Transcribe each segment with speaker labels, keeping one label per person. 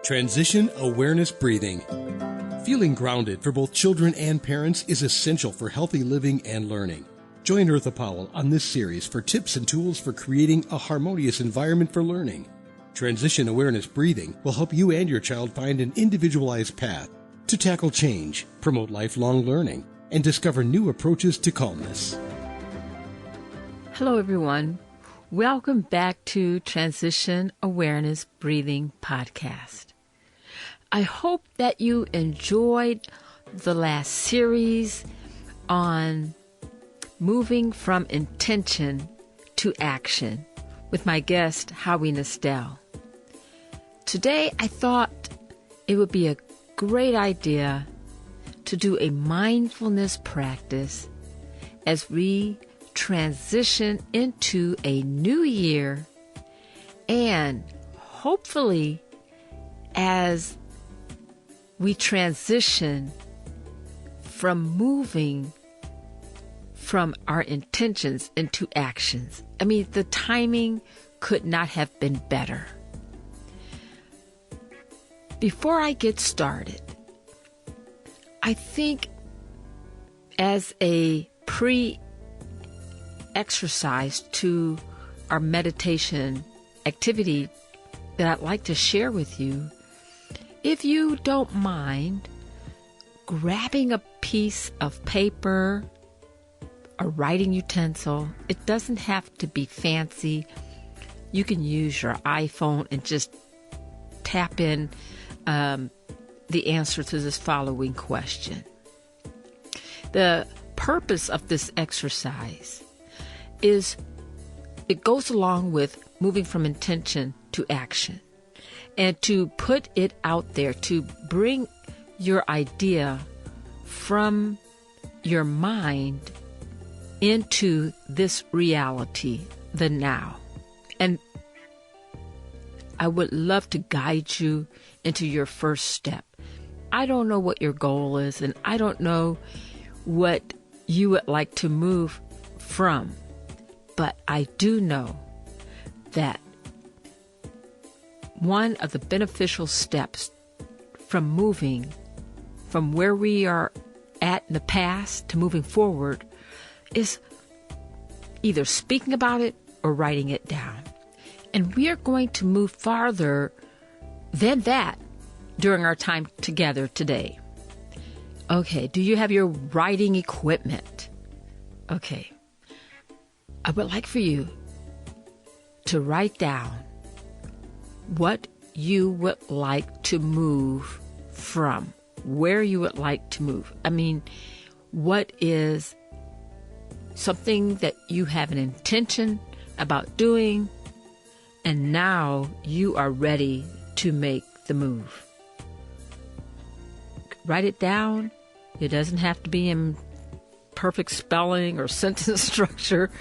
Speaker 1: Transition Awareness Breathing. Feeling grounded for both children and parents is essential for healthy living and learning. Join Eartha Powell on this series for tips and tools for creating a harmonious environment for learning. Transition Awareness Breathing will help you and your child find an individualized path to tackle change, promote lifelong learning, and discover new approaches to calmness.
Speaker 2: Hello, everyone. Welcome back to Transition Awareness Breathing Podcast. I hope that you enjoyed the last series on moving from intention to action with my guest, Howie Nestel. Today, I thought it would be a great idea to do a mindfulness practice as we transition into a new year, and hopefully as we transition from moving from our intentions into actions. I mean, the timing could not have been better. Before I get started, I think as a pre-exercise to our meditation activity that I'd like to share with you, if you don't mind grabbing a piece of paper, a writing utensil. It doesn't have to be fancy. You can use your iPhone and just tap in the answer to this following question. The purpose of this exercise is it goes along with moving from intention to action, and to put it out there, to bring your idea from your mind into this reality, the now. And I would love to guide you into your first step. I don't know what your goal is, and I don't know what you would like to move from, but I do know that one of the beneficial steps from moving from where we are at in the past to moving forward is either speaking about it or writing it down. And we are going to move farther than that during our time together today. Okay, do you have your writing equipment? Okay, I would like for you to write down what you would like to move from, where you would like to move. I mean, what is something that you have an intention about doing, and now you are ready to make the move. Write it down. It doesn't have to be in perfect spelling or sentence structure.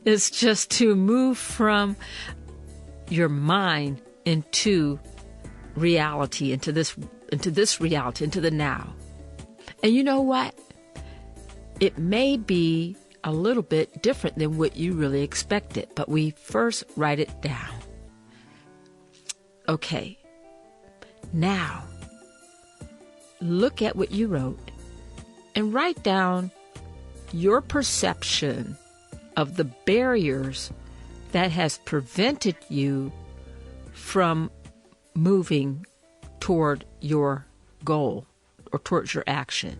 Speaker 2: It's just to move from your mind into reality, into this reality, into the now. And you know what? It may be a little bit different than what you really expected, but we first write it down. Okay. Now, look at what you wrote and write down your perception of the barriers that has prevented you from moving toward your goal or towards your action.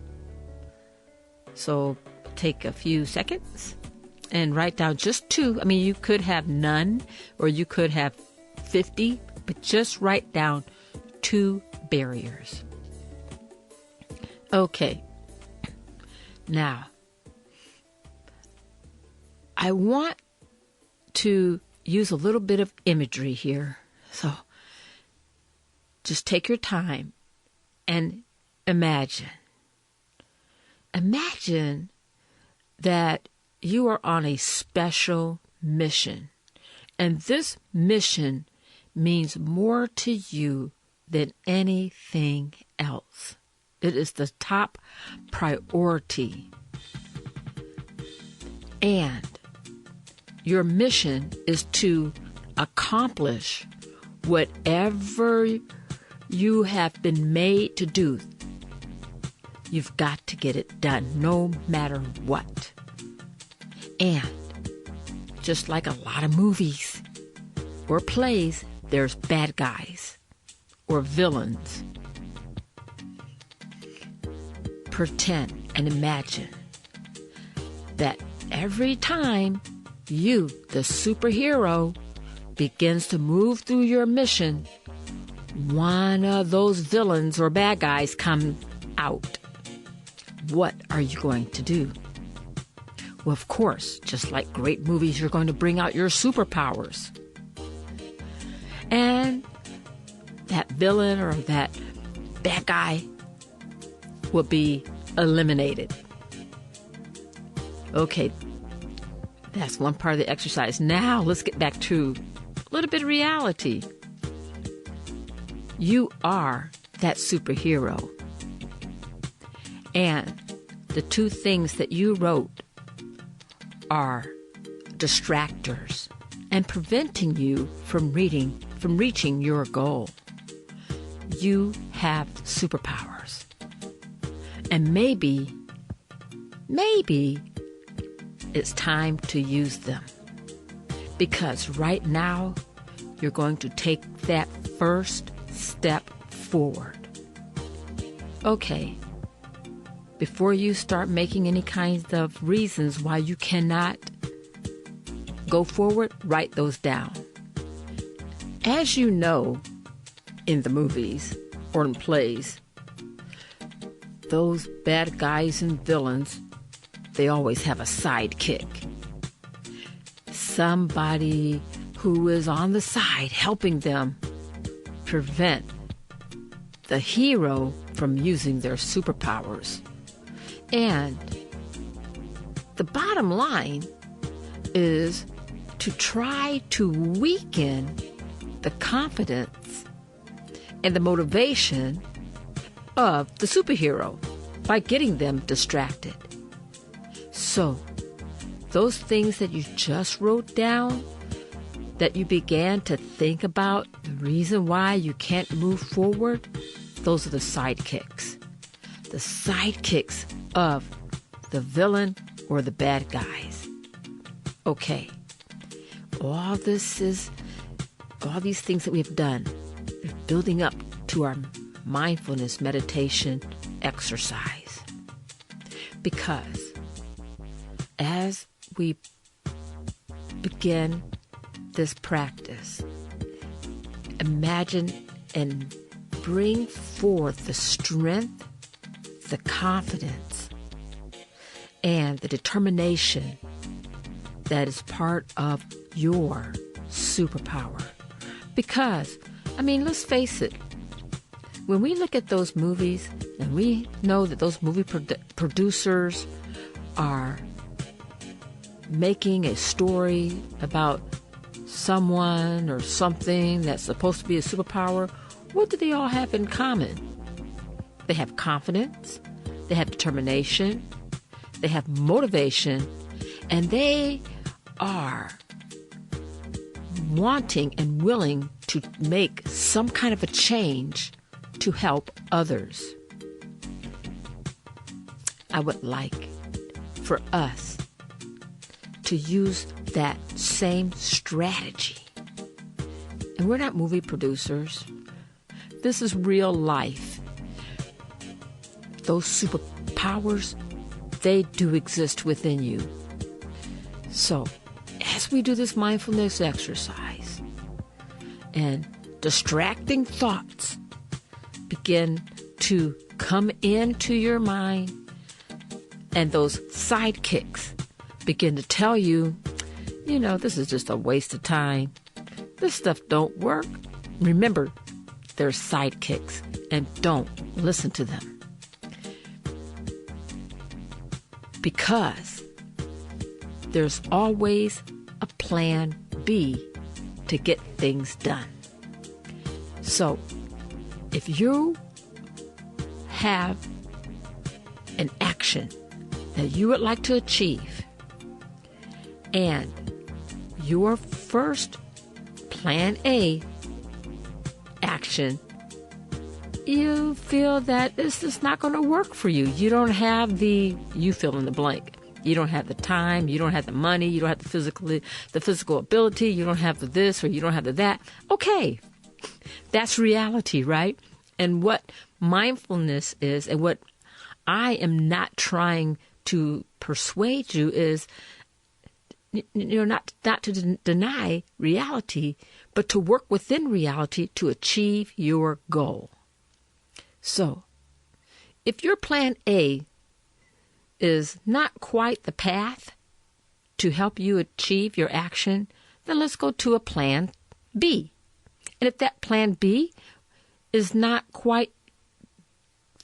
Speaker 2: So take a few seconds and write down just two. I mean, you could have none or you could have 50, but just write down 2 barriers. Okay. Now, I want to use a little bit of imagery here. So just take your time and imagine. Imagine that you are on a special mission, and this mission means more to you than anything else. It is the top priority. And your mission is to accomplish whatever you have been made to do, you've got to get it done no matter what. And just like a lot of movies or plays, there's bad guys or villains. Pretend and imagine that every time you, the superhero, begins to move through your mission, one of those villains or bad guys come out. What are you going to do? Well, of course, just like great movies, you're going to bring out your superpowers. And that villain or that bad guy will be eliminated. Okay, that's one part of the exercise. Now let's get back to a little bit of reality. You are that superhero. And the two things that you wrote are distractors and preventing you from reaching your goal. You have superpowers. And maybe it's time to use them. Because right now, you're going to take that first step forward. Okay, before you start making any kinds of reasons why you cannot go forward, write those down. As you know, in the movies or in plays, those bad guys and villains, they always have a sidekick. Somebody who is on the side helping them prevent the hero from using their superpowers. And the bottom line is to try to weaken the confidence and the motivation of the superhero by getting them distracted. So, those things that you just wrote down, that you began to think about, the reason why you can't move forward, those are the sidekicks. The sidekicks of the villain or the bad guys. Okay, all these things that we've done, they're building up to our mindfulness meditation exercise. Because as we begin this practice, imagine and bring forth the strength, the confidence, and the determination that is part of your superpower. Because, let's face it, when we look at those movies and we know that those movie producers are making a story about someone or something that's supposed to be a superpower, what do they all have in common? They have confidence, they have determination, they have motivation, and they are wanting and willing to make some kind of a change to help others. I would like for us to use that same strategy. And we're not movie producers. This is real life. Those superpowers, they do exist within you. So, as we do this mindfulness exercise and distracting thoughts begin to come into your mind, and those sidekicks begin to tell you, this is just a waste of time. This stuff don't work. Remember, they're sidekicks, and don't listen to them. Because there's always a plan B to get things done. So, if you have an action that you would like to achieve, and your first plan A action you feel that this is not going to work for you. You don't have you fill in the blank. You don't have the time, you don't have the money, you don't have the physical ability, you don't have the this or you don't have the that. Okay, that's reality, right? And what mindfulness is, and what I am not trying to persuade you is, not to deny reality, but to work within reality to achieve your goal. So, if your plan A is not quite the path to help you achieve your action, then let's go to a plan B. And if that plan B is not quite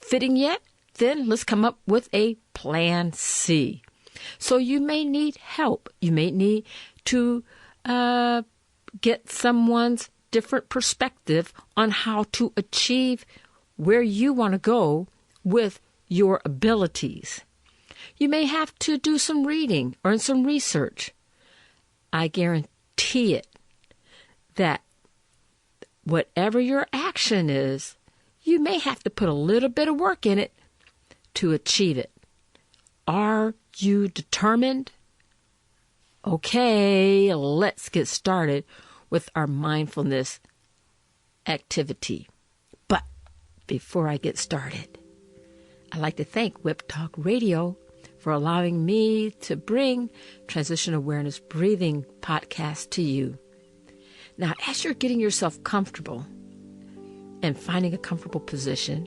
Speaker 2: fitting yet, then let's come up with a plan C. So you may need help. You may need to get someone's different perspective on how to achieve where you want to go with your abilities. You may have to do some reading or some research. I guarantee it that whatever your action is, you may have to put a little bit of work in it to achieve it. Are you determined? Okay, let's get started with our mindfulness activity. But before I get started, I'd like to thank Whip Talk Radio for allowing me to bring Transition Awareness Breathing podcast to you. Now, as you're getting yourself comfortable and finding a comfortable position,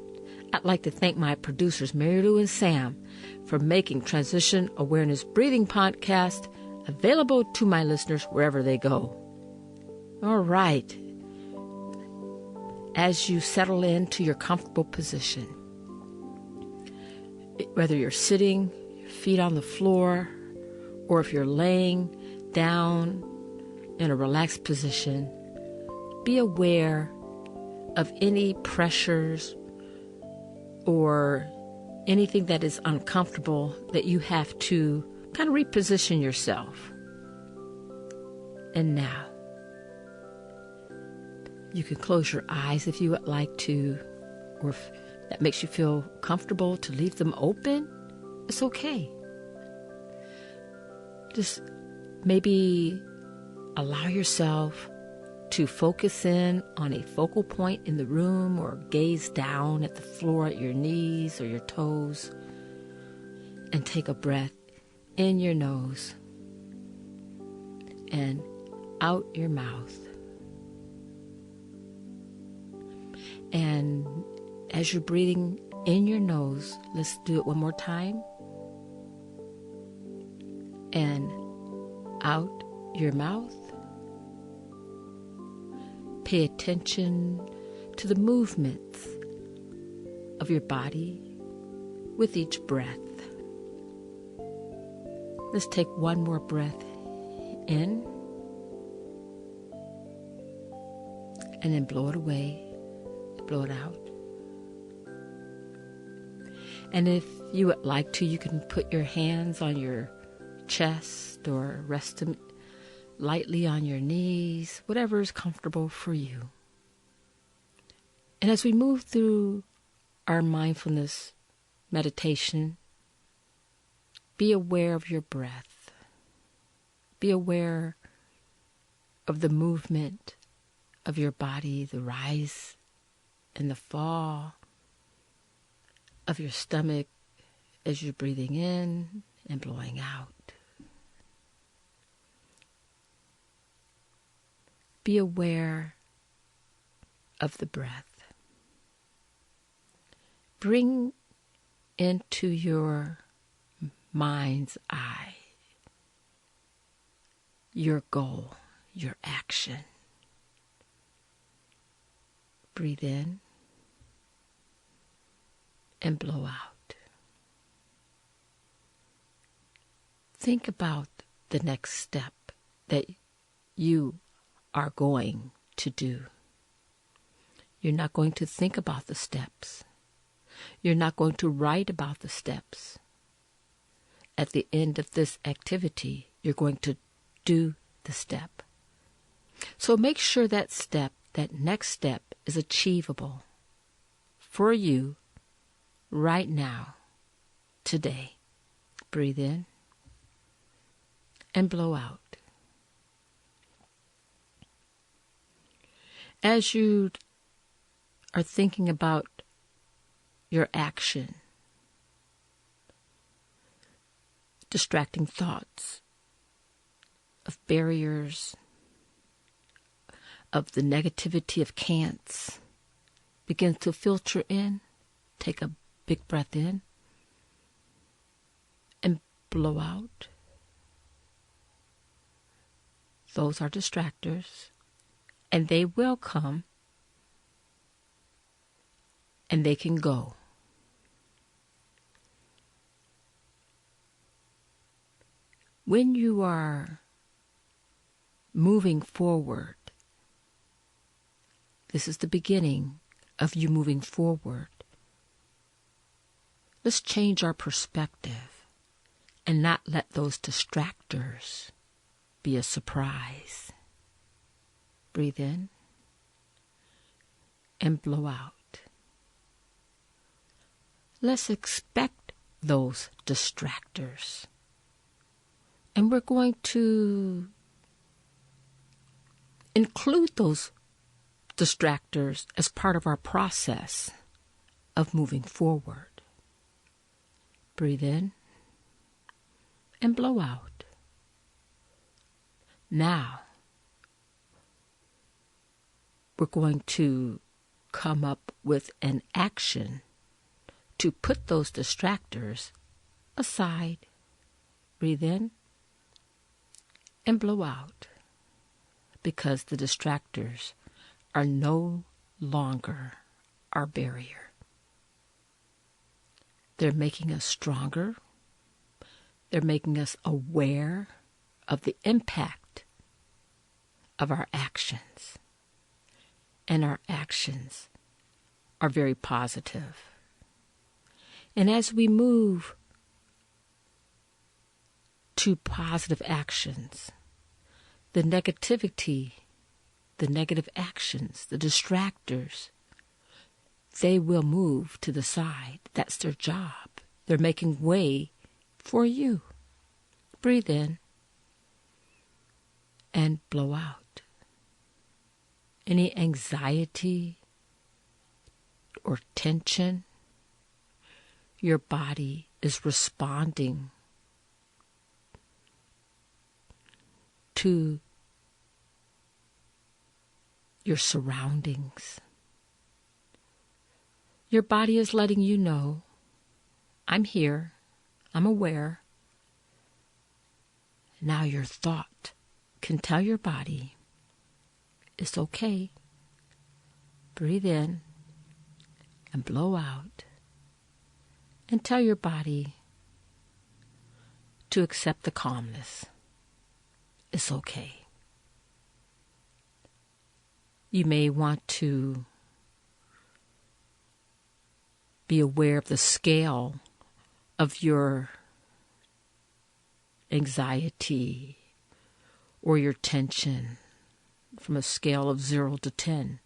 Speaker 2: I'd like to thank my producers, Mary Lou and Sam, for making Transition Awareness Breathing podcast available to my listeners wherever they go. All right. As you settle into your comfortable position, whether you're sitting, your feet on the floor, or if you're laying down in a relaxed position, be aware of any pressures or anything that is uncomfortable that you have to kind of reposition yourself. And now, you can close your eyes if you would like to, or if that makes you feel comfortable to leave them open, it's okay. Just maybe allow yourself to focus in on a focal point in the room, or gaze down at the floor at your knees or your toes, and take a breath in your nose and out your mouth. And as you're breathing in your nose, let's do it one more time. And out your mouth. Pay attention to the movements of your body with each breath. Let's take one more breath in and then blow it away, blow it out. And if you would like to, you can put your hands on your chest or rest them lightly on your knees, whatever is comfortable for you. And as we move through our mindfulness meditation, be aware of your breath. Be aware of the movement of your body, the rise and the fall of your stomach as you're breathing in and blowing out. Be aware of the breath. Bring into your mind's eye your goal, your action. Breathe in and blow out. Think about the next step that you are going to do. You're not going to think about the steps. You're not going to write about the steps. At the end of this activity, you're going to do the step. So make sure that next step is achievable for you right now, today. Breathe in and blow out. As you are thinking about your action, distracting thoughts of barriers, of the negativity of can'ts, begin to filter in. Take a big breath in and blow out. Those are distractors, and they will come, and they can go. When you are moving forward, this is the beginning of you moving forward. Let's change our perspective and not let those distractors be a surprise. Breathe in and blow out. Let's expect those distractors. And we're going to include those distractors as part of our process of moving forward. Breathe in and blow out. Now, we're going to come up with an action to put those distractors aside. Breathe in and blow out, because the distractors are no longer our barrier. They're making us stronger. They're making us aware of the impact of our actions. And our actions are very positive. And as we move to positive actions, the negativity, the negative actions, the distractors, they will move to the side. That's their job. They're making way for you. Breathe in and blow out. Any anxiety or tension, your body is responding to your surroundings. Your body is letting you know, I'm here, I'm aware. Now your thought can tell your body, it's okay. Breathe in and blow out. And tell your body to accept the calmness. It's okay. You may want to be aware of the scale of your anxiety or your tension from a scale of 0 to 10.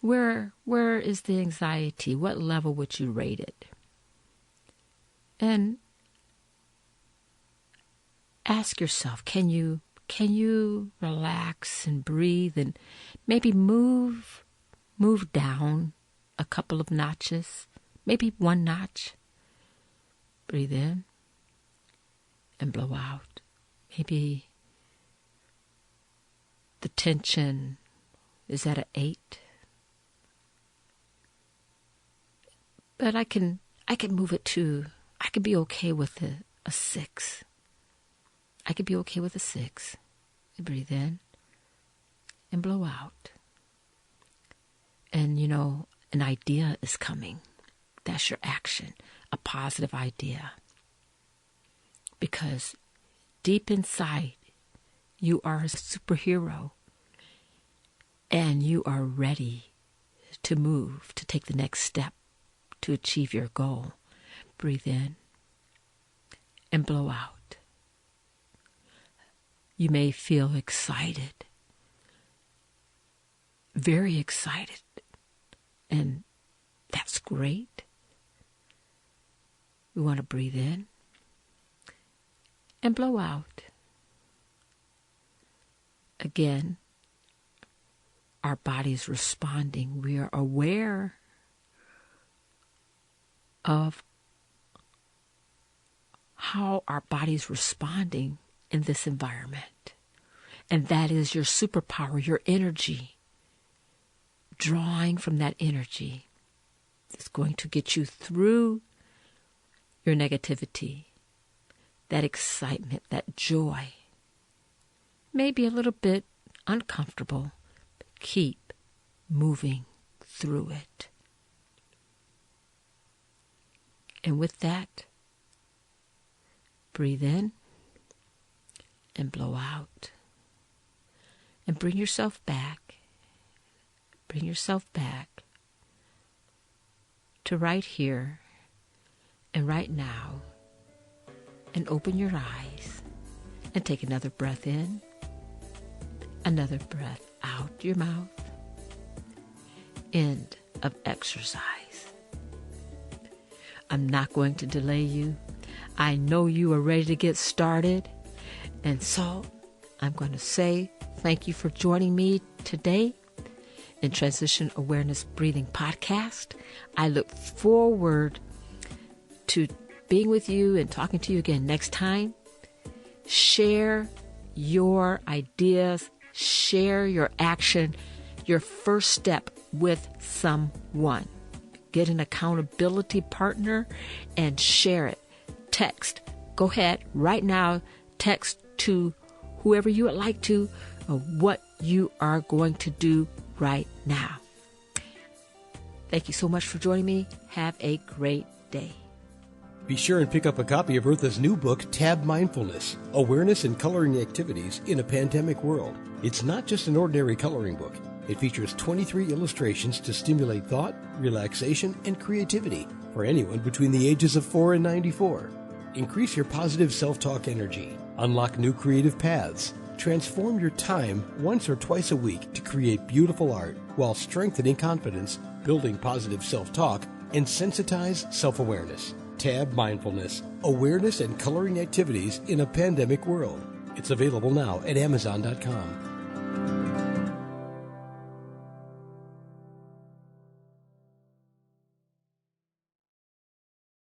Speaker 2: Where is the anxiety? What level would you rate it? And ask yourself, can you relax and breathe and maybe move down a couple of notches, maybe one notch? Breathe in and blow out. Maybe the tension is at an 8. But I can move it to, I could be okay with a 6. I could be okay with a 6. Breathe in and blow out. And an idea is coming. That's your action, a positive idea. Because deep inside, you are a superhero. And you are ready to move, to take the next step, to achieve your goal. Breathe in and blow out. You may feel excited, very excited, and that's great. We want to breathe in and blow out. Again, our body's responding. We are aware of how our body's responding in this environment. And that is your superpower, your energy. Drawing from that energy is going to get you through your negativity, that excitement, that joy. Maybe a little bit uncomfortable, but keep moving through it. And with that, breathe in and blow out. And bring yourself back. Bring yourself back to right here and right now. And open your eyes and take another breath in, another breath out your mouth. End of exercise. I'm not going to delay you. I know you are ready to get started. And so I'm going to say thank you for joining me today in Transition Awareness Breathing Podcast. I look forward to being with you and talking to you again next time. Share your ideas, share your action, your first step with someone. Get an accountability partner and share it. Text. Go ahead right now. Text to whoever you would like to what you are going to do right now. Thank you so much for joining me. Have a great day.
Speaker 1: Be sure and pick up a copy of Eartha's new book, Tab Mindfulness, Awareness and Coloring Activities in a Pandemic World. It's not just an ordinary coloring book. It features 23 illustrations to stimulate thought, relaxation, and creativity for anyone between the ages of 4 and 94. Increase your positive self-talk energy. Unlock new creative paths. Transform your time once or twice a week to create beautiful art while strengthening confidence, building positive self-talk, and sensitize self-awareness. Tab Mindfulness, Awareness and Coloring Activities in a Pandemic World. It's available now at Amazon.com.